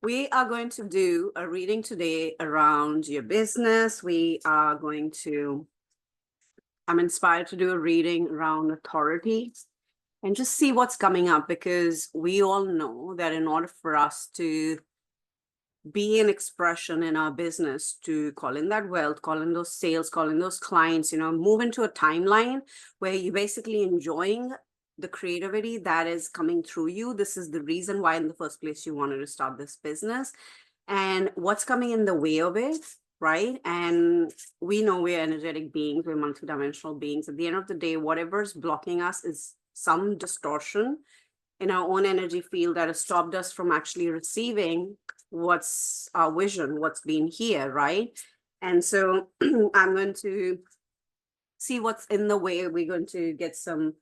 We are going to do a reading today around your business. I'm inspired to do a reading around authority and just see what's coming up, because we all know that in order for us to be an expression in our business, to call in that wealth, call in those sales, call in those clients, move into a timeline where you're basically enjoying the creativity that is coming through you. This is the reason why in the first place you wanted to start this business, and what's coming in the way of it, right? And we know we're energetic beings, we're multidimensional beings. At the end of the day, whatever's blocking us is some distortion in our own energy field that has stopped us from actually receiving what's our vision, what's been here, right? And so I'm going to see what's in the way. We're going to get some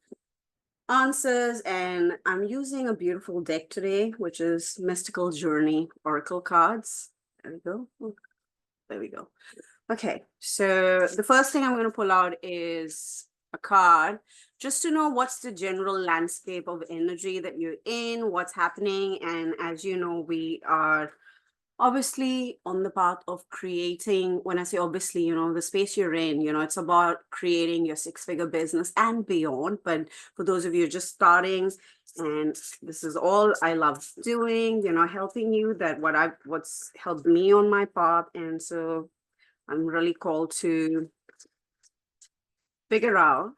answers, and I'm using a beautiful deck today, which is Mystical Journey Oracle cards. There we go. There we go. Okay, so the first thing I'm going to pull out is a card just to know what's the general landscape of energy that you're in, what's happening. And as you know, we are obviously on the path of creating. When I say obviously, the space you're in, it's about creating your six-figure business and beyond. But for those of you just starting, and this is all I love doing, helping you, what's helped me on my path. And so I'm really called to figure out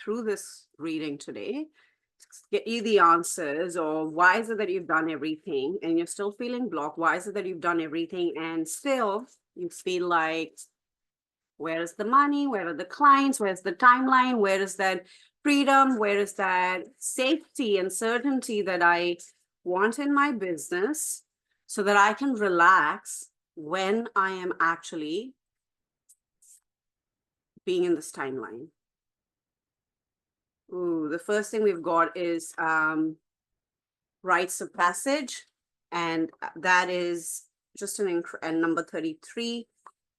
through this reading today, get you the answers, or why is it that you've done everything and you're still feeling blocked? Why is it that you've done everything and still you feel like, where is the money? Where are the clients? Where's the timeline? Where is that freedom? Where is that safety and certainty that I want in my business so that I can relax when I am actually being in this timeline? Ooh, the first thing we've got is rites of passage, and that is just and number 33.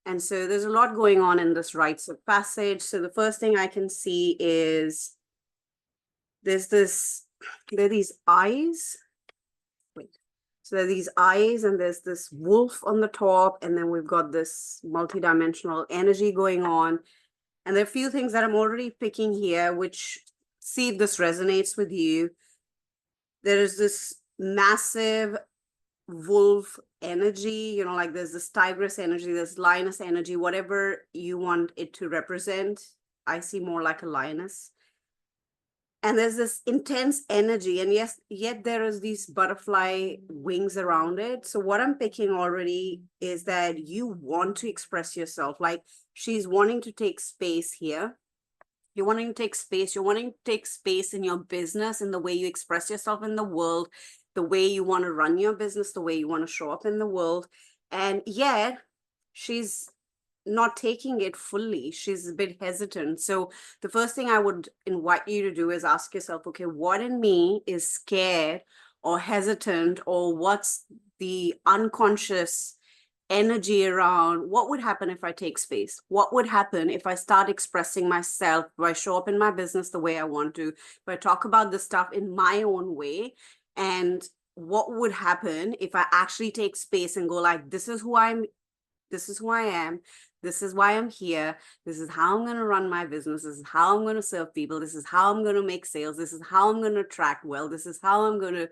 And so there's a lot going on in this rites of passage. So the first thing I can see is there are these eyes. Wait. So there are these eyes, and there's this wolf on the top, and then we've got this multidimensional energy going on. And there are a few things that I'm already picking here, which, see if this resonates with you. There is this massive wolf energy, like there's this tigress energy, there's lioness energy, whatever you want it to represent. I see more like a lioness. And there's this intense energy, and yes, yet there is these butterfly wings around it. So what I'm picking already is that you want to express yourself. Like, she's wanting to take space here. You're wanting to take space. You're wanting to take space in your business, in the way you express yourself in the world, the way you want to run your business, the way you want to show up in the world. And yet she's not taking it fully. She's a bit hesitant. So the first thing I would invite you to do is ask yourself, okay, what in me is scared or hesitant, or what's the unconscious energy around what would happen if I take space? What would happen if I start expressing myself, if I show up in my business the way I want to, if I talk about the stuff in my own way? And what would happen if I actually take space and go like, this is who I am, this is why I'm here, this is how I'm going to run my business, this is how I'm going to serve people, this is how I'm going to make sales, this is how I'm going to attract wealth, this is how I'm going to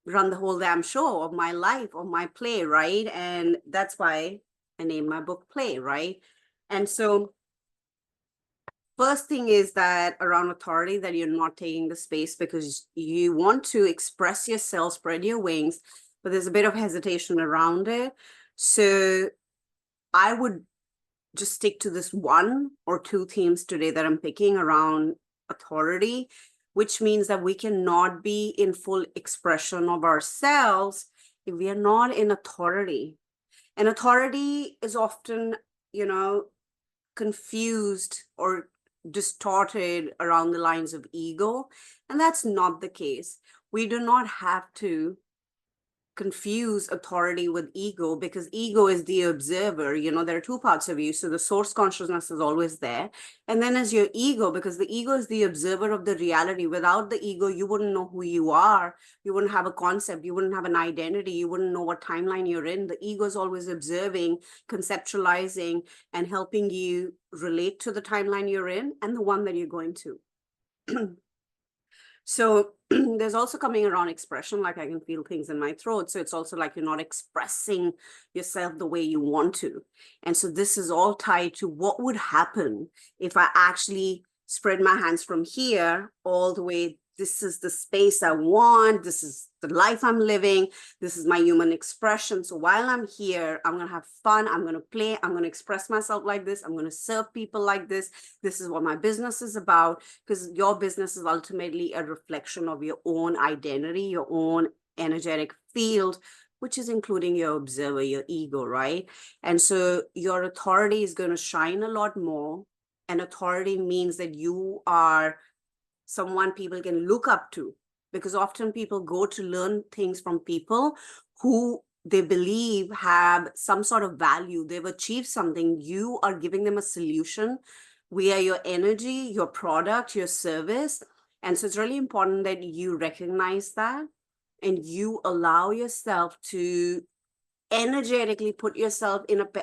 run the whole damn show of my life, of my play, right? And that's why I named my book Play, right? And so first thing is that around authority, that you're not taking the space because you want to express yourself, spread your wings, but there's a bit of hesitation around it. So I would just stick to this one or two themes today that I'm picking around authority, which means that we cannot be in full expression of ourselves if we are not in authority. And authority is often, confused or distorted around the lines of ego. And that's not the case. We do not have to confuse authority with ego, because ego is the observer. There are two parts of you. So the source consciousness is always there. And then as your ego, because the ego is the observer of the reality. Without the ego, you wouldn't know who you are. You wouldn't have a concept. You wouldn't have an identity. You wouldn't know what timeline you're in. The ego is always observing, conceptualizing, and helping you relate to the timeline you're in and the one that you're going to. So there's also coming around expression, like I can feel things in my throat. So it's also like you're not expressing yourself the way you want to. And so this is all tied to what would happen if I actually spread my hands from here all the way. This is the space I want. This is the life I'm living. This is my human expression. So while I'm here, I'm going to have fun. I'm going to play. I'm going to express myself like this. I'm going to serve people like this. This is what my business is about, because your business is ultimately a reflection of your own identity, your own energetic field, which is including your observer, your ego, right? And so your authority is going to shine a lot more. And authority means that you are someone people can look up to, because often people go to learn things from people who they believe have some sort of value. They've achieved something. You are giving them a solution via your energy, your product, your service. And so it's really important that you recognize that and you allow yourself to energetically put yourself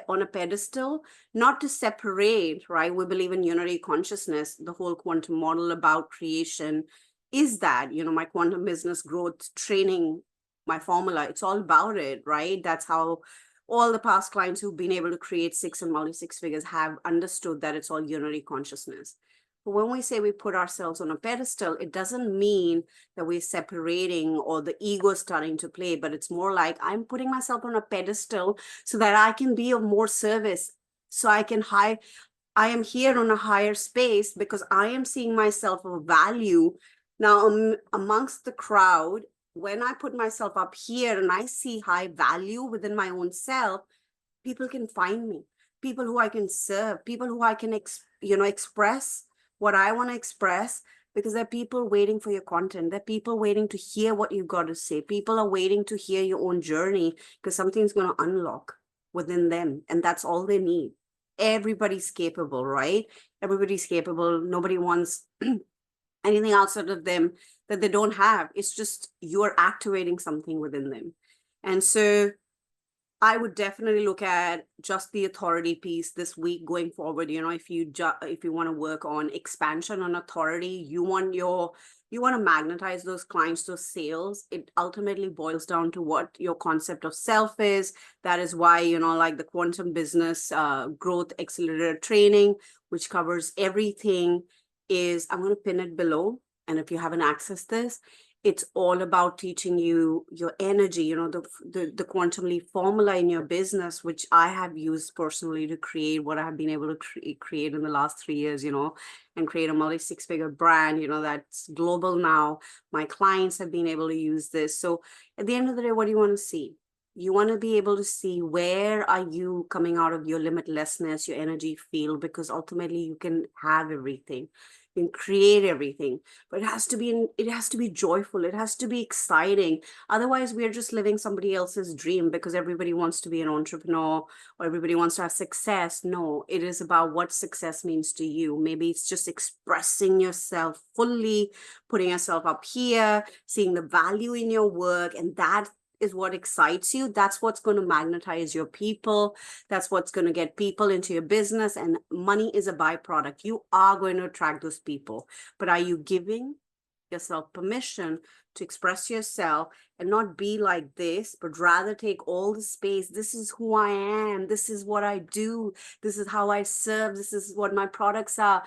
on a pedestal, not to separate, right? We believe in unity consciousness. The whole quantum model about creation is that, my quantum business growth training, my formula, it's all about it, right? That's how all the past clients who've been able to create 6 and multi-6 figures have understood that it's all unity consciousness. But when we say we put ourselves on a pedestal, it doesn't mean that we're separating or the ego is starting to play, but it's more like I'm putting myself on a pedestal so that I can be of more service. So I am here on a higher space because I am seeing myself of value. Now, amongst the crowd, when I put myself up here and I see high value within my own self, people can find me, people who I can serve, people who I can, express what I want to express, because there are people waiting for your content. There are people waiting to hear what you've got to say. People are waiting to hear your own journey because something's going to unlock within them. And that's all they need. Everybody's capable, right? Everybody's capable. Nobody wants anything outside of them that they don't have. It's just you're activating something within them. And so I would definitely look at just the authority piece this week going forward. If you want to work on expansion on authority, you want to magnetize those clients, those sales. It ultimately boils down to what your concept of self is. That is why, like the quantum business growth accelerator training, which covers everything, is I'm going to pin it below. And if you haven't accessed this, it's all about teaching you your energy, the quantum leap formula in your business, which I have used personally to create what I have been able to create in the last 3 years, and create a multi-6-figure brand, that's global now. My clients have been able to use this. So at the end of the day, what do you want to see? You want to be able to see where are you coming out of your limitlessness, your energy field, because ultimately you can have everything. You can create everything, but it has to be joyful. It has to be exciting. Otherwise, we're just living somebody else's dream because everybody wants to be an entrepreneur or everybody wants to have success. No, it is about what success means to you. Maybe it's just expressing yourself fully, putting yourself up here, seeing the value in your work, and that is what excites you. That's what's going to magnetize your people. That's what's going to get people into your business. And money is a byproduct. You are going to attract those people. But are you giving yourself permission to express yourself and not be like this, but rather take all the space? This is who I am. This is what I do. This is how I serve. This is what my products are.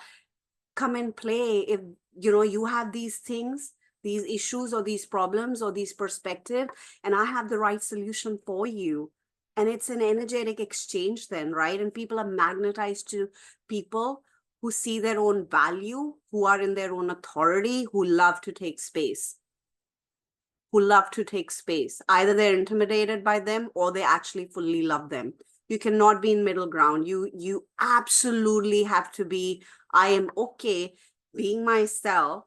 Come and play. If you have these things, these issues or these problems or these perspective, and I have the right solution for you. And it's an energetic exchange then, right? And people are magnetized to people who see their own value, who are in their own authority, who love to take space. Either they're intimidated by them or they actually fully love them. You cannot be in middle ground. You absolutely have to be, I am okay being myself,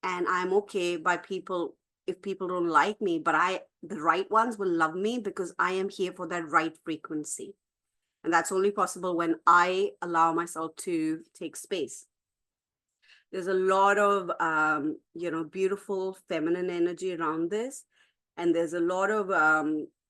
and I'm okay by people if people don't like me, but the right ones will love me because I am here for that right frequency. And that's only possible when I allow myself to take space. There's a lot of, beautiful feminine energy around this. And there's a lot of,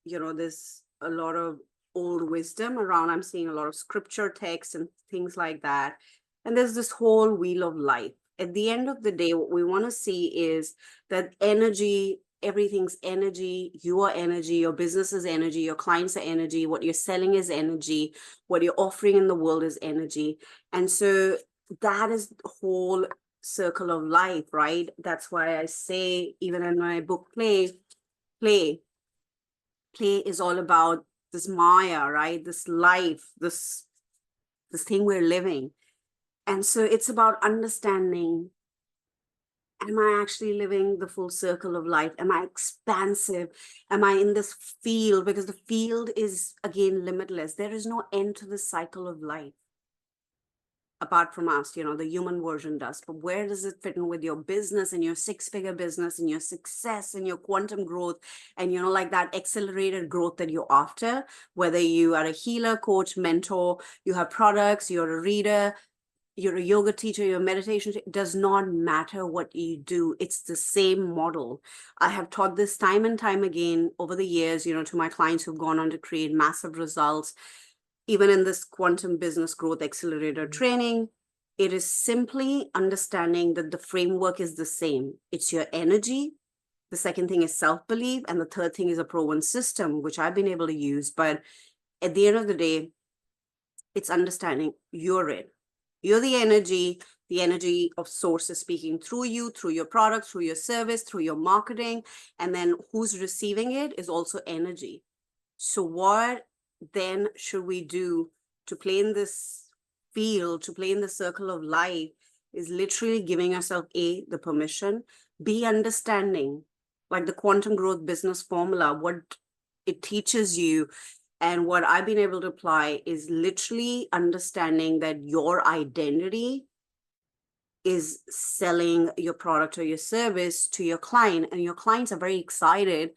there's a lot of old wisdom around. I'm seeing a lot of scripture text and things like that. And there's this whole wheel of life. At the end of the day, what we want to see is that energy, everything's energy, your energy, your business is energy, your clients are energy, what you're selling is energy, what you're offering in the world is energy. And so that is the whole circle of life, right? That's why I say, even in my book, play is all about this Maya, right? This life, this thing we're living. And so it's about understanding, am I actually living the full circle of life? Am I expansive? Am I in this field? Because the field is, again, limitless. There is no end to the cycle of life. Apart from us, the human version does. But where does it fit in with your business and your six-figure business and your success and your quantum growth and, like that accelerated growth that you're after? Whether you are a healer, coach, mentor, you have products, you're a reader, you're a yoga teacher, you're a meditation teacher, it does not matter what you do. It's the same model. I have taught this time and time again over the years, to my clients who've gone on to create massive results. Even in this quantum business growth accelerator training, it is simply understanding that the framework is the same. It's your energy. The second thing is self-belief. And the third thing is a proven system, which I've been able to use. But at the end of the day, it's understanding you're it. You're the energy of source is speaking through you, through your product, through your service, through your marketing. And then who's receiving it is also energy. So what then should we do to play in this field, to play in the circle of life, is literally giving yourself the permission, B, understanding, like the quantum growth business formula, what it teaches you. And what I've been able to apply is literally understanding that your identity is selling your product or your service to your client, and your clients are very excited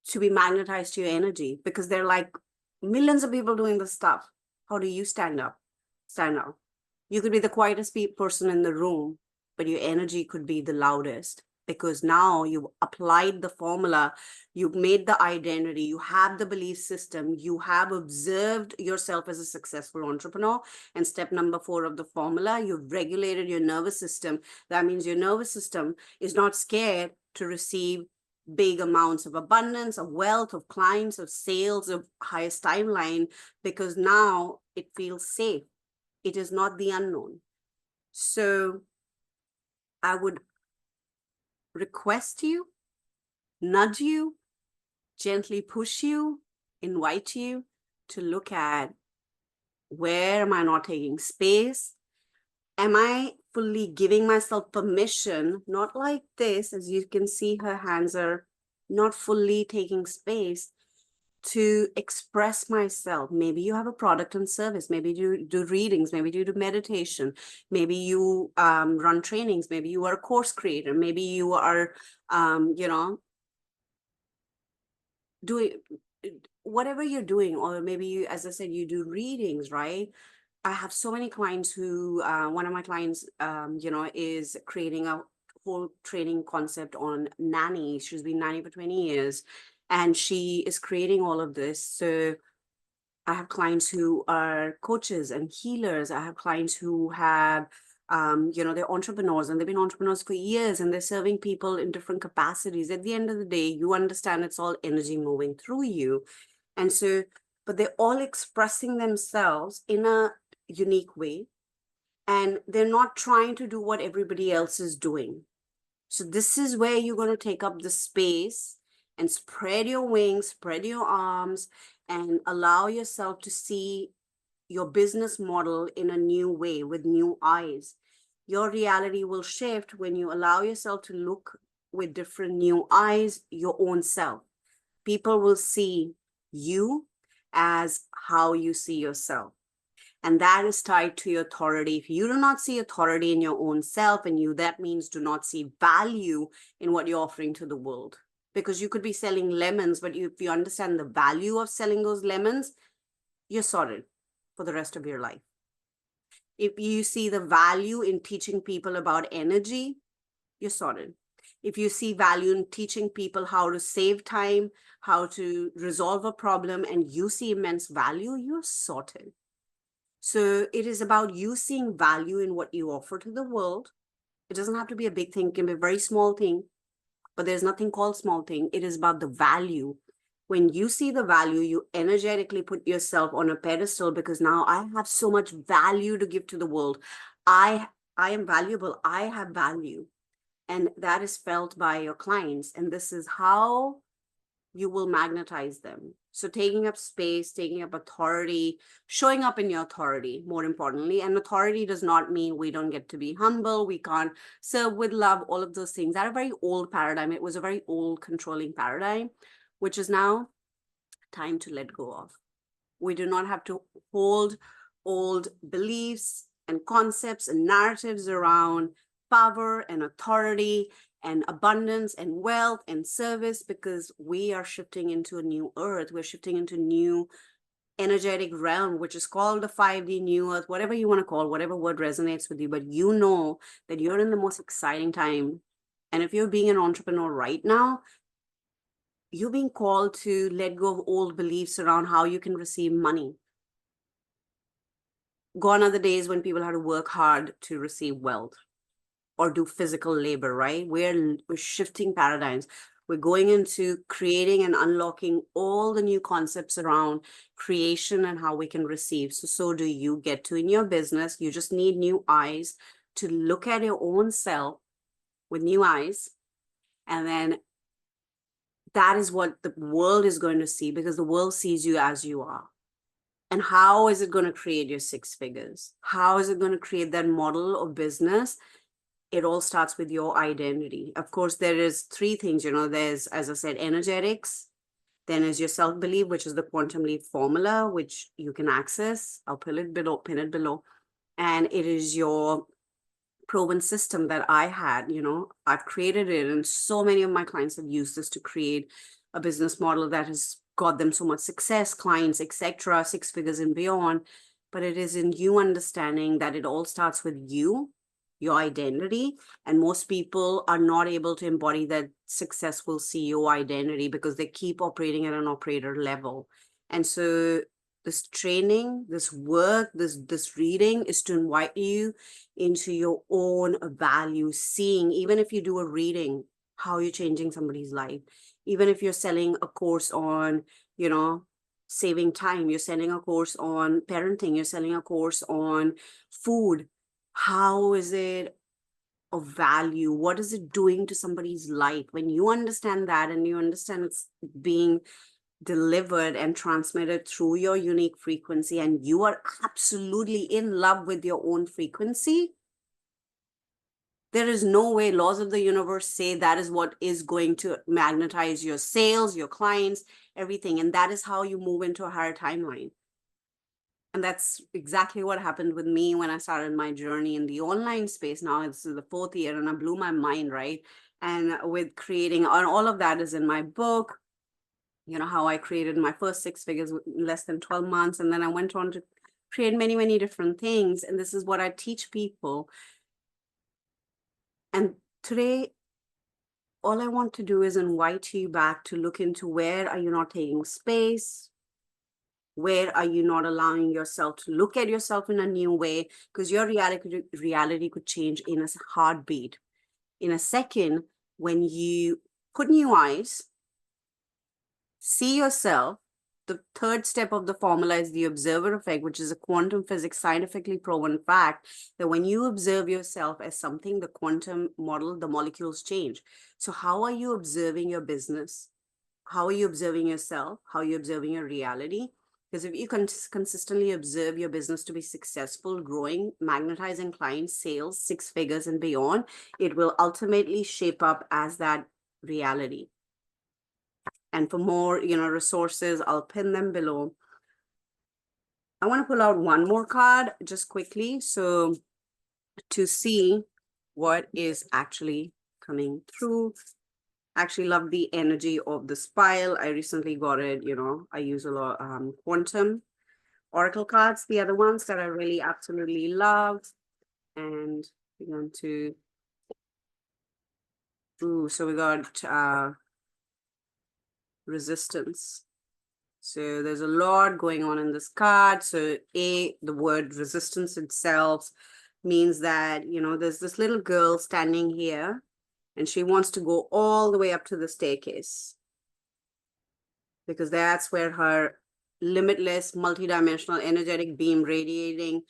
to be magnetized to your energy because they're like, millions of people doing this stuff. How do you stand out? You could be the quietest person in the room, but your energy could be the loudest because now you've applied the formula, you've made the identity, you have the belief system, you have observed yourself as a successful entrepreneur. And step number 4 of the formula, you've regulated your nervous system. That means your nervous system is not scared to receive big amounts of abundance, of wealth, of clients, of sales, of highest timeline, because now it feels safe. It is not the unknown. So I would request you, nudge you, gently push you, invite you to look at, where am I not taking space? Am I fully giving myself permission? Not like this, as you can see, her hands are not fully taking space to express myself. Maybe you have a product and service. Maybe you do readings. Maybe you do meditation. Maybe you run trainings. Maybe you are a course creator. Maybe you are, doing whatever you're doing. Or maybe you, as I said, you do readings, right? I have so many clients who, one of my clients, is creating a whole training concept on nanny. She's been nanny for 20 years and she is creating all of this. So I have clients who are coaches and healers. I have clients who have, they're entrepreneurs and they've been entrepreneurs for years and they're serving people in different capacities. At the end of the day, you understand it's all energy moving through you. And so, but they're all expressing themselves in a unique way, and they're not trying to do what everybody else is doing. So this is where you're going to take up the space and spread your wings, spread your arms, and allow yourself to see your business model in a new way with new eyes. Your reality will shift when you allow yourself to look with different new eyes, your own self. People will see you as how you see yourself. And that is tied to your authority. If you do not see authority in your own self, and that means do not see value in what you're offering to the world. Because you could be selling lemons, but if you understand the value of selling those lemons, you're sorted for the rest of your life. If you see the value in teaching people about energy, you're sorted. If you see value in teaching people how to save time, how to resolve a problem, and you see immense value, you're sorted. So it is about you seeing value in what you offer to the world. It doesn't have to be a big thing, it can be a very small thing, but there's nothing called small thing. It is about the value. When you see the value, you energetically put yourself on a pedestal, because now I have so much value to give to the world. I am valuable. I have value. And that is felt by your clients. And this is how you will magnetize them. So taking up space, taking up authority, showing up in your authority, more importantly. And authority does not mean we don't get to be humble, we can't serve with love, all of those things. That are a very old paradigm. It was a very old controlling paradigm, which is now time to let go of. We do not have to hold old beliefs and concepts and narratives around power and authority and abundance and wealth and service, because we are shifting into a new earth. We're shifting into new energetic realm, which is called the 5D new earth, whatever you want to call, whatever word resonates with you. But you know that you're in the most exciting time. And if you're being an entrepreneur right now, you're being called to let go of old beliefs around how you can receive money. Gone are the days when people had to work hard to receive wealth or do physical labor, right? We're shifting paradigms. We're going into creating and unlocking all the new concepts around creation and how we can receive. So do you get to in your business. You just need new eyes to look at your own self with new eyes. And then that is what the world is going to see, because the world sees you as you are. And how is it going to create your 6 figures? How is it going to create that model of business? It all starts with your identity. Of course, there is 3 things, there's, as I said, energetics. Then is your self-belief, which is the quantum leap formula, which you can access. I'll pin it below. And it is your proven system that I had, I've created it, and so many of my clients have used this to create a business model that has got them so much success, clients, etc., 6 figures and beyond. But it is in you understanding that it all starts with you, your identity. And most people are not able to embody that successful CEO identity because they keep operating at an operator level. And so this training, this work, this reading is to invite you into your own value, seeing, even if you do a reading, how you're changing somebody's life. Even if you're selling a course on, saving time, you're selling a course on parenting, you're selling a course on food. How is it of value? What is it doing to somebody's life? When you understand that, and you understand it's being delivered and transmitted through your unique frequency, and you are absolutely in love with your own frequency, there is no way laws of the universe say that is what is going to magnetize your sales, your clients, everything. And that is how you move into a higher timeline. And that's exactly what happened with me when I started my journey in the online space. Now this is the 4th year, and I blew my mind, right? And with creating, and all of that is in my book, how I created my first 6 figures in less than 12 months. And then I went on to create many, many different things. And this is what I teach people. And today, all I want to do is invite you back to look into, where are you not taking space? Where are you not allowing yourself to look at yourself in a new way? Because your reality could change in a heartbeat. In a second, when you put new eyes, see yourself. The 3rd step of the formula is the observer effect, which is a quantum physics scientifically proven fact that when you observe yourself as something, the quantum model, the molecules change. So how are you observing your business? How are you observing yourself? How are you observing your reality? Because if you consistently observe your business to be successful, growing, magnetizing clients, sales, 6 figures and beyond, it will ultimately shape up as that reality. And for more, resources, I'll pin them below. I want to pull out one more card just quickly. So to see what is actually coming through. Actually love the energy of this pile. I recently got it, I use a lot quantum oracle cards, the other ones that I really absolutely love. And we're going to so we got resistance. So there's a lot going on in this card. So the word resistance itself means that, there's this little girl standing here and she wants to go all the way up to the staircase because that's where her limitless, multidimensional, energetic beam radiating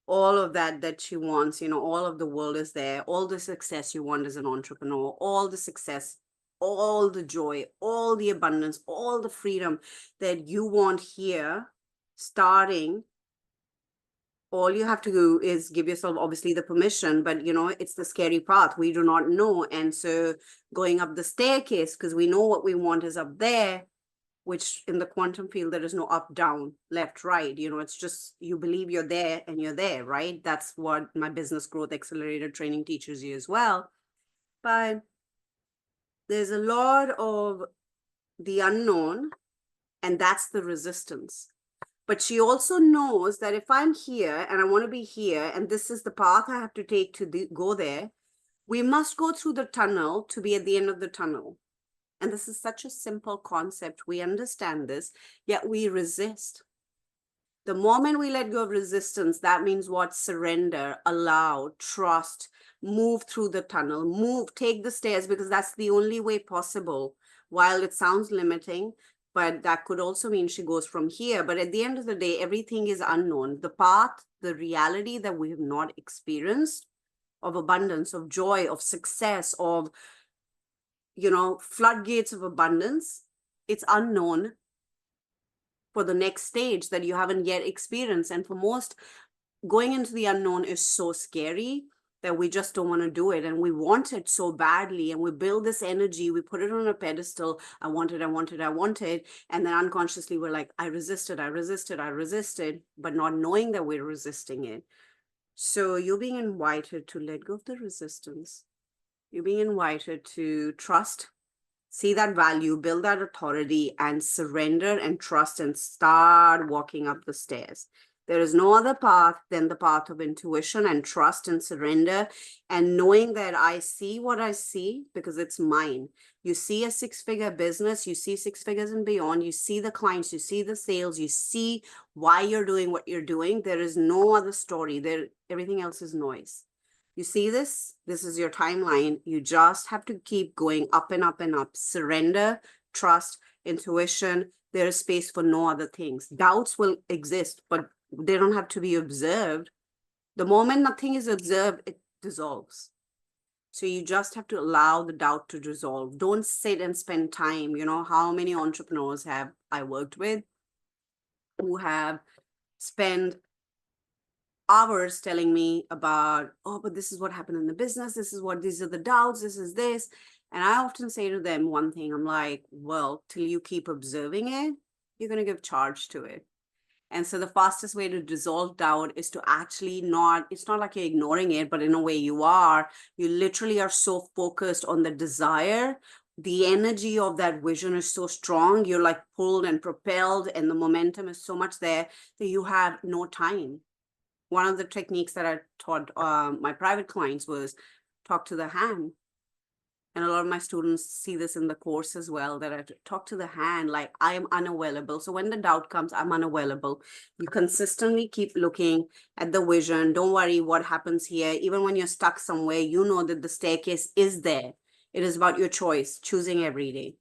all of that she wants, all of the world is there, all the success you want as an entrepreneur, all the success, all the joy, all the abundance, all the freedom that you want here, starting. All you have to do is give yourself obviously the permission, but it's the scary path. We do not know. And so going up the staircase, because we know what we want is up there, which in the quantum field, there is no up, down, left, right. It's just you believe you're there and you're there, right? That's what my business growth accelerator training teaches you as well. But there's a lot of the unknown, and that's the resistance. But she also knows that if I'm here and I want to be here, and this is the path I have to take to go there, we must go through the tunnel to be at the end of the tunnel. And this is such a simple concept. We understand this, yet we resist. The moment we let go of resistance, that means what? Surrender, allow, trust, move through the tunnel, take the stairs, because that's the only way possible. While it sounds limiting, but that could also mean she goes from here. But at the end of the day, everything is unknown. The path, the reality that we have not experienced of abundance, of joy, of success, of floodgates of abundance, it's unknown for the next stage that you haven't yet experienced. And for most, going into the unknown is so scary that we just don't want to do it. And we want it so badly. And we build this energy, we put it on a pedestal. I want it, I want it, I want it. And then unconsciously we're like, I resisted, but not knowing that we're resisting it. So you're being invited to let go of the resistance. You're being invited to trust, see that value, build that authority, and surrender and trust and start walking up the stairs. There is no other path than the path of intuition and trust and surrender, and knowing that I see what I see because it's mine. You see a six-figure business, you see six figures and beyond, you see the clients, you see the sales, you see why you're doing what you're doing. There is no other story. Everything else is noise. You see this? This is your timeline. You just have to keep going up and up and up. Surrender, trust, intuition. There is space for no other things. Doubts will exist, but they don't have to be observed. The moment nothing is observed, it dissolves. So you just have to allow the doubt to dissolve. Don't sit and spend time. How many entrepreneurs have I worked with who have spent hours telling me about, oh, but this is what happened in the business. These are the doubts. This is this. And I often say to them one thing, I'm like, well, till you keep observing it, you're going to give charge to it. And so the fastest way to dissolve doubt is to actually it's not like you're ignoring it, but in a way you literally are so focused on the desire. The energy of that vision is so strong. You're like pulled and propelled, and the momentum is so much there that you have no time. One of the techniques that I taught my private clients was talk to the hand. And a lot of my students see this in the course as well, that I talk to the hand, like I am unavailable. So when the doubt comes, I'm unavailable. You consistently keep looking at the vision. Don't worry what happens here. Even when you're stuck somewhere, you know that the staircase is there. It is about your choice, choosing every day.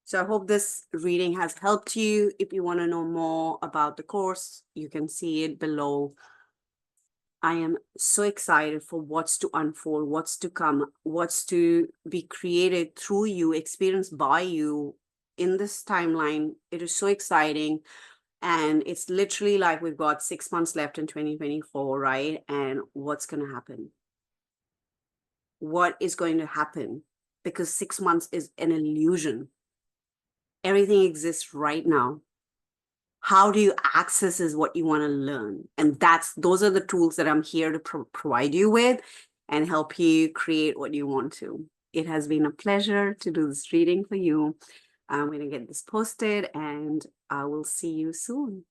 So I hope this reading has helped you. If you want to know more about the course, you can see it below. I am so excited for what's to unfold, what's to come, what's to be created through you, experienced by you in this timeline. It is so exciting. And it's literally like we've got 6 months left in 2024, right? And what's going to happen? What is going to happen? Because 6 months is an illusion. Everything exists right now. how do you access is what you want to learn. And those are the tools that I'm here to provide you with and help you create what you want to. It has been a pleasure to do this reading for you. I'm going to get this posted and I will see you soon.